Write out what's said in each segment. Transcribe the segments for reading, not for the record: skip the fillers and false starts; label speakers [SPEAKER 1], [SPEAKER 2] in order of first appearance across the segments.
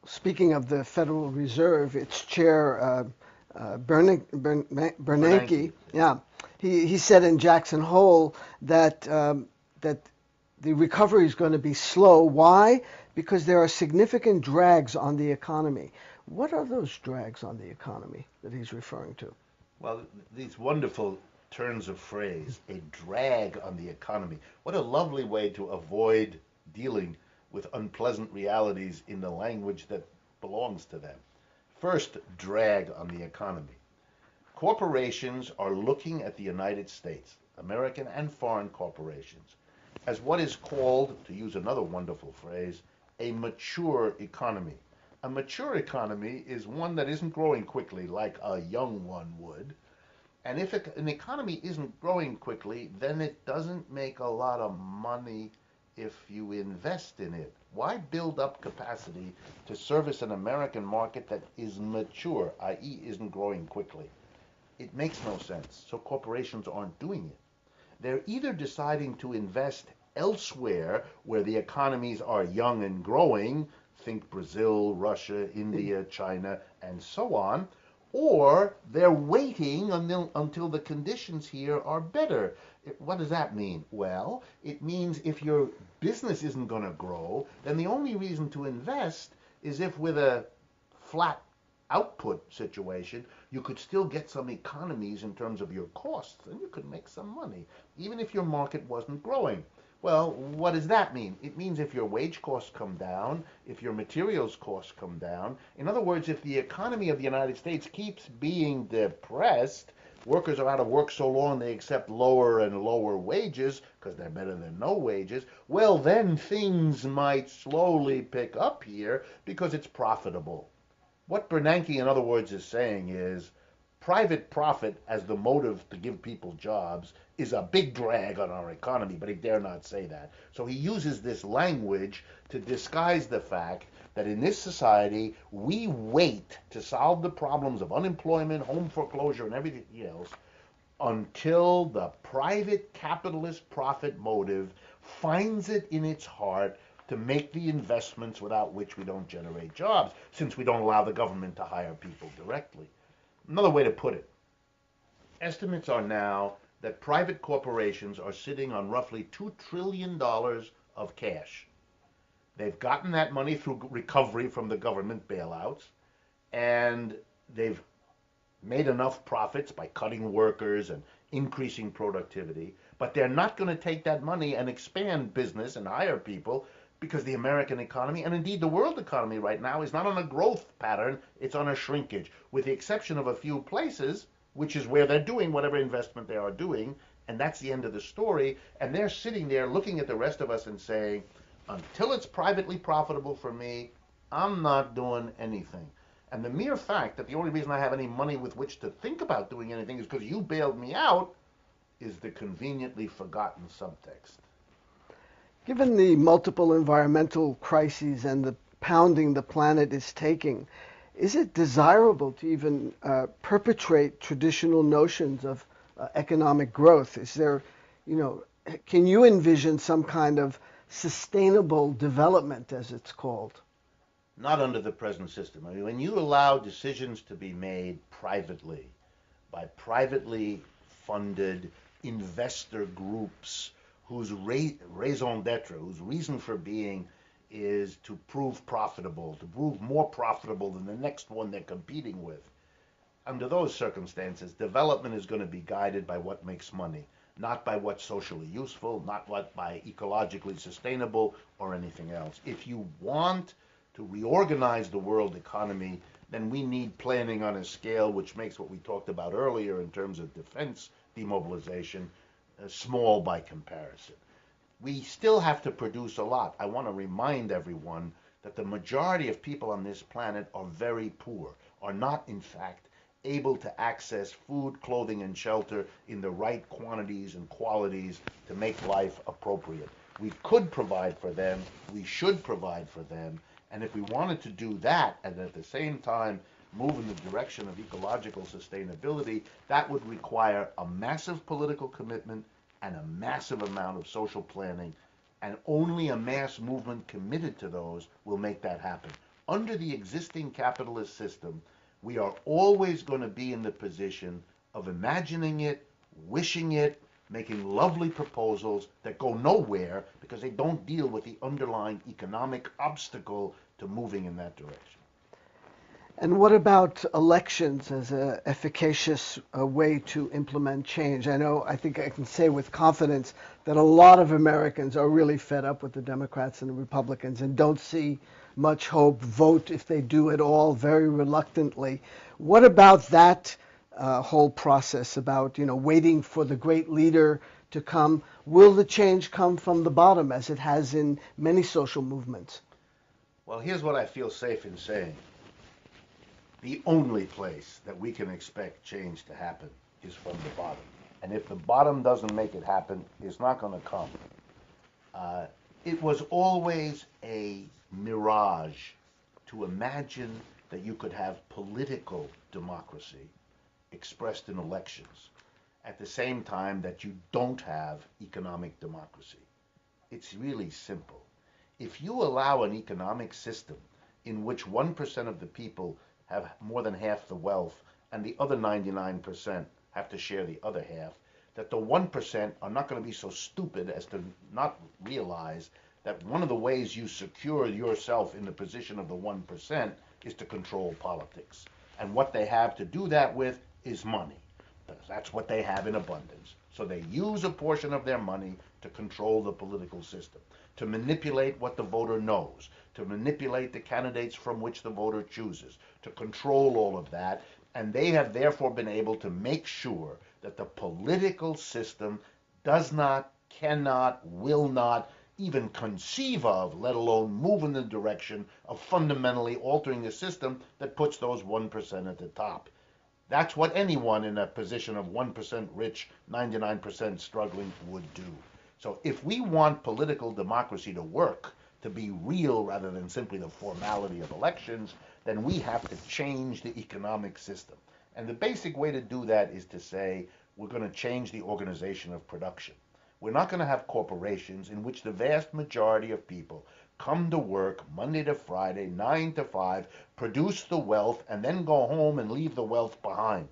[SPEAKER 1] speaking of the Federal Reserve, its chair, Bernanke,
[SPEAKER 2] Bernanke.
[SPEAKER 1] yeah, he said in Jackson Hole that that the recovery is going to be slow. Why? Because there are significant drags on the economy. What are those drags on the economy that he's referring to?
[SPEAKER 2] Well, these wonderful turns of phrase, a drag on the economy. What a lovely way to avoid dealing with unpleasant realities in the language that belongs to them. First, drag on the economy. Corporations are looking at the United States, American and foreign corporations, as what is called, to use another wonderful phrase, a mature economy. A mature economy is one that isn't growing quickly like a young one would. And if an economy isn't growing quickly, then it doesn't make a lot of money if you invest in it. Why build up capacity to service an American market that is mature, i.e., isn't growing quickly? It makes no sense. So corporations aren't doing it. They're either deciding to invest elsewhere where the economies are young and growing, think Brazil, Russia, India, China, and so on, or they're waiting until the conditions here are better. What does that mean? Well, it means if your business isn't going to grow, then the only reason to invest is if with a flat output situation, you could still get some economies in terms of your costs, and you could make some money, even if your market wasn't growing. Well, what does that mean? It means if your wage costs come down, if your materials costs come down, in other words, if the economy of the United States keeps being depressed, workers are out of work so long they accept lower and lower wages because they're better than no wages, well, then things might slowly pick up here because it's profitable. What Bernanke, in other words, is saying is private profit as the motive to give people jobs is a big drag on our economy, but he dare not say that. So he uses this language to disguise the fact that in this society, we wait to solve the problems of unemployment, home foreclosure, and everything else until the private capitalist profit motive finds it in its heart to make the investments without which we don't generate jobs, since we don't allow the government to hire people directly. Another way to put it, estimates are now that private corporations are sitting on roughly $2 trillion of cash. They've gotten that money through recovery from the government bailouts, and they've made enough profits by cutting workers and increasing productivity, but they're not going to take that money and expand business and hire people because the American economy, and indeed the world economy right now, is not on a growth pattern, it's on a shrinkage, with the exception of a few places, which is where they're doing whatever investment they are doing, and that's the end of the story. And they're sitting there looking at the rest of us and saying, until it's privately profitable for me, I'm not doing anything. And the mere fact that the only reason I have any money with which to think about doing anything is because you bailed me out is the conveniently forgotten subtext.
[SPEAKER 1] Given the multiple environmental crises and the pounding the planet is taking, is it desirable to even perpetrate traditional notions of economic growth? Is there, you know, can you envision some kind of sustainable development, as it's called?
[SPEAKER 2] Not under the present system. I mean, when you allow decisions to be made privately by privately funded investor groups whose raison d'etre, whose reason for being is to prove profitable, to prove more profitable than the next one they're competing with. Under those circumstances, development is going to be guided by what makes money, not by what's socially useful, not what by ecologically sustainable or anything else. If you want to reorganize the world economy, then we need planning on a scale which makes what we talked about earlier in terms of defense demobilization small by comparison. We still have to produce a lot. I want to remind everyone that the majority of people on this planet are very poor, are not, in fact, able to access food, clothing, and shelter in the right quantities and qualities to make life appropriate. We could provide for them, we should provide for them, and if we wanted to do that and at the same time move in the direction of ecological sustainability, that would require a massive political commitment and a massive amount of social planning, and only a mass movement committed to those will make that happen. under the existing capitalist system, we are always going to be in the position of imagining it, wishing it, making lovely proposals that go nowhere because they don't deal with the underlying economic obstacle to moving in that direction.
[SPEAKER 1] And what about elections as an efficacious way to implement change? I think I can say with confidence that a lot of Americans are really fed up with the Democrats and the Republicans and don't see much hope, vote if they do at all, very reluctantly. What about that whole process about, waiting for the great leader to come? Will the change come from the bottom as it has in many social movements?
[SPEAKER 2] Well, here's what I feel safe in saying. The only place that we can expect change to happen is from the bottom. And if the bottom doesn't make it happen, it's not going to come. It was always a mirage to imagine that you could have political democracy expressed in elections at the same time that you don't have economic democracy. It's really simple. If you allow an economic system in which 1% of the people have more than half the wealth and the other 99% have to share the other half, that the 1% are not going to be so stupid as to not realize that one of the ways you secure yourself in the position of the 1% is to control politics. And what they have to do that with is money. That's what they have in abundance. So they use a portion of their money to control the political system, to manipulate what the voter knows, to manipulate the candidates from which the voter chooses, to control all of that. And they have therefore been able to make sure that the political system does not, cannot, will not even conceive of, let alone move in the direction of fundamentally altering a system that puts those 1% at the top. That's what anyone in a position of 1% rich, 99% struggling would do. So if we want political democracy to work, to be real rather than simply the formality of elections, then we have to change the economic system. And the basic way to do that is to say we're going to change the organization of production. We're not going to have corporations in which the vast majority of people come to work Monday to Friday, 9 to 5, produce the wealth, and then go home and leave the wealth behind.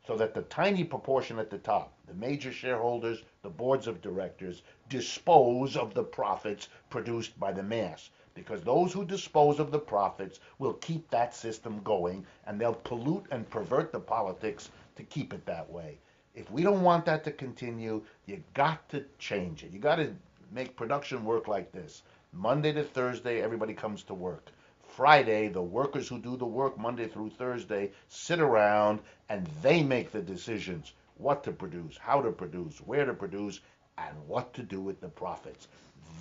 [SPEAKER 2] So that the tiny proportion at the top, the major shareholders, the boards of directors, dispose of the profits produced by the mass. Because those who dispose of the profits will keep that system going, and they'll pollute and pervert the politics to keep it that way. If we don't want that to continue, you got to change it. You got to make production work like this. Monday to Thursday, everybody comes to work. Friday, the workers who do the work Monday through Thursday sit around and they make the decisions what to produce, how to produce, where to produce, and what to do with the profits.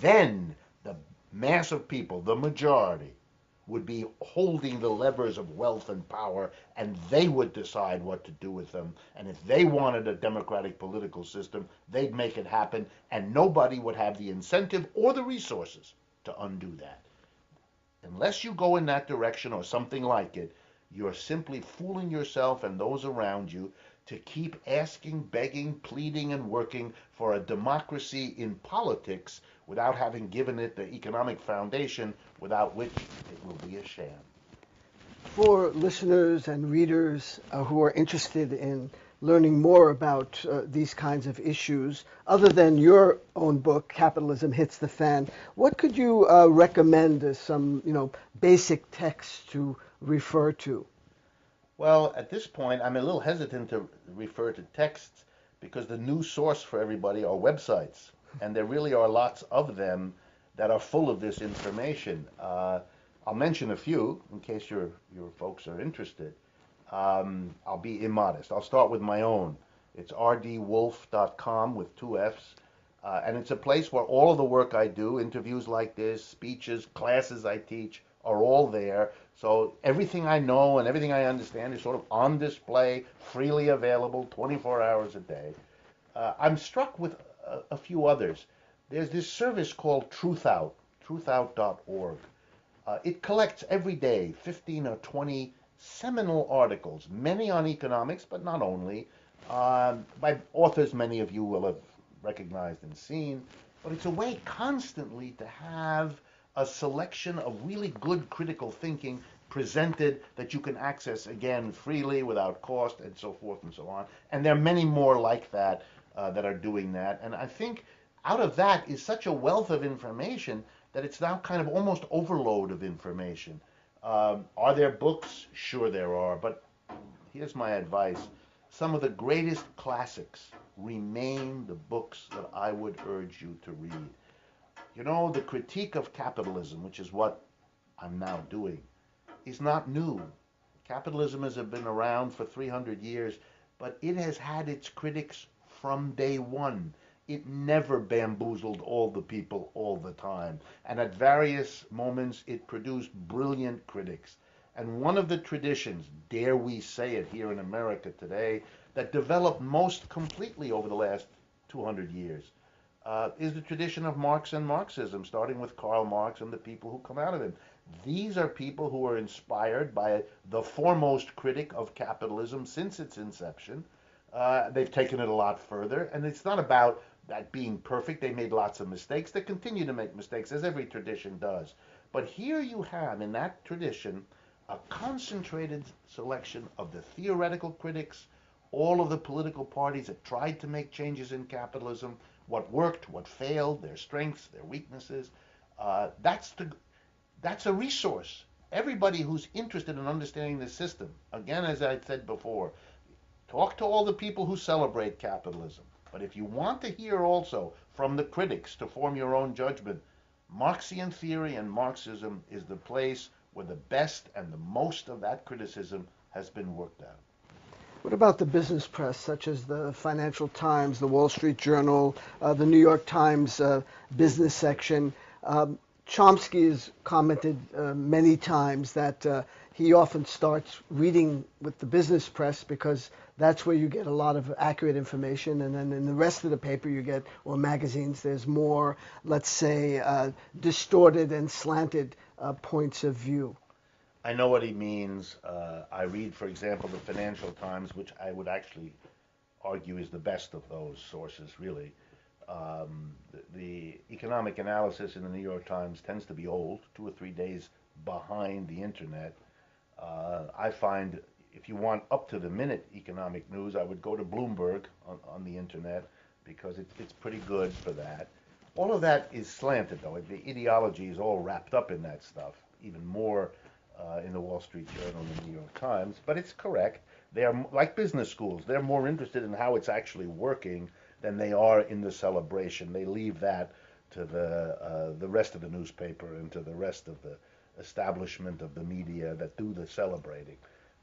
[SPEAKER 2] Then the mass of people, the majority, would be holding the levers of wealth and power, and they would decide what to do with them. And if they wanted a democratic political system, they'd make it happen, and nobody would have the incentive or the resources to undo that. Unless you go in that direction or something like it, you're simply fooling yourself and those around you to keep asking, begging, pleading, and working for a democracy in politics without having given it the economic foundation without which it will be a sham.
[SPEAKER 1] For listeners and readers who are interested in learning more about these kinds of issues, other than your own book, Capitalism Hits the Fan, what could you recommend as some, basic texts to refer to?
[SPEAKER 2] Well, at this point, I'm a little hesitant to refer to texts because the new source for everybody are websites, and there really are lots of them that are full of this information. I'll mention a few in case your folks are interested. I'll be immodest. I'll start with my own. It's rdwolff.com with two F's. And it's a place where all of the work I do, interviews like this, speeches, classes I teach, are all there. So everything I know and everything I understand is sort of on display, freely available, 24 hours a day. I'm struck with a few others. There's this service called Truthout, truthout.org. It collects every day 15 or 20 seminal articles, many on economics, but not only, by authors many of you will have recognized and seen. But it's a way constantly to have a selection of really good critical thinking presented that you can access again freely without cost and so forth and so on. And there are many more like that that are doing that. And I think out of that is such a wealth of information that it's now kind of almost overload of information. Are there books? Sure there are, but here's my advice. Some of the greatest classics remain the books that I would urge you to read. You know, the critique of capitalism, which is what I'm now doing, is not new. Capitalism has been around for 300 years, but it has had its critics from day one. It never bamboozled all the people all the time. And at various moments, it produced brilliant critics. And one of the traditions, dare we say it here in America today, that developed most completely over the last 200 years is the tradition of Marx and Marxism, starting with Karl Marx and the people who come out of him. These are people who are inspired by the foremost critic of capitalism since its inception. They've taken it a lot further, and it's not about that being perfect. They made lots of mistakes. They continue to make mistakes, as every tradition does. But here you have, in that tradition, a concentrated selection of the theoretical critics, all of the political parties that tried to make changes in capitalism, what worked, what failed, their strengths, their weaknesses. That's a resource. Everybody who's interested in understanding the system, again, as I said before, talk to all the people who celebrate capitalism. But if you want to hear also from the critics to form your own judgment, Marxian theory and Marxism is the place where the best and the most of that criticism has been worked out.
[SPEAKER 1] What about the business press, such as the Financial Times, the Wall Street Journal, the New York Times business section? Chomsky has commented many times that he often starts reading with the business press because that's where you get a lot of accurate information, and then in the rest of the paper you get, or magazines, there's more, let's say, distorted and slanted points of view.
[SPEAKER 2] I know what he means. I read, for example, the Financial Times, which I would actually argue is the best of those sources, really. The economic analysis in the New York Times tends to be old, 2 or 3 days behind the internet. I find if you want up-to-the-minute economic news, I would go to Bloomberg on the internet because it's pretty good for that. All of that is slanted, though. The ideology is all wrapped up in that stuff, even more in the Wall Street Journal and the New York Times. But it's correct. They are like business schools. They're more interested in how it's actually working than they are in the celebration. They leave that to the rest of the newspaper and to the rest of the establishment of the media that do the celebrating.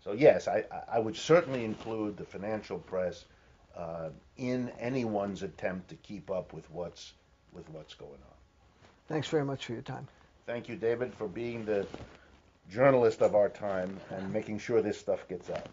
[SPEAKER 2] So yes, I would certainly include the financial press in anyone's attempt to keep up with what's going on.
[SPEAKER 1] Thanks very much for your time.
[SPEAKER 2] Thank you, David, for being the journalist of our time and making sure this stuff gets out.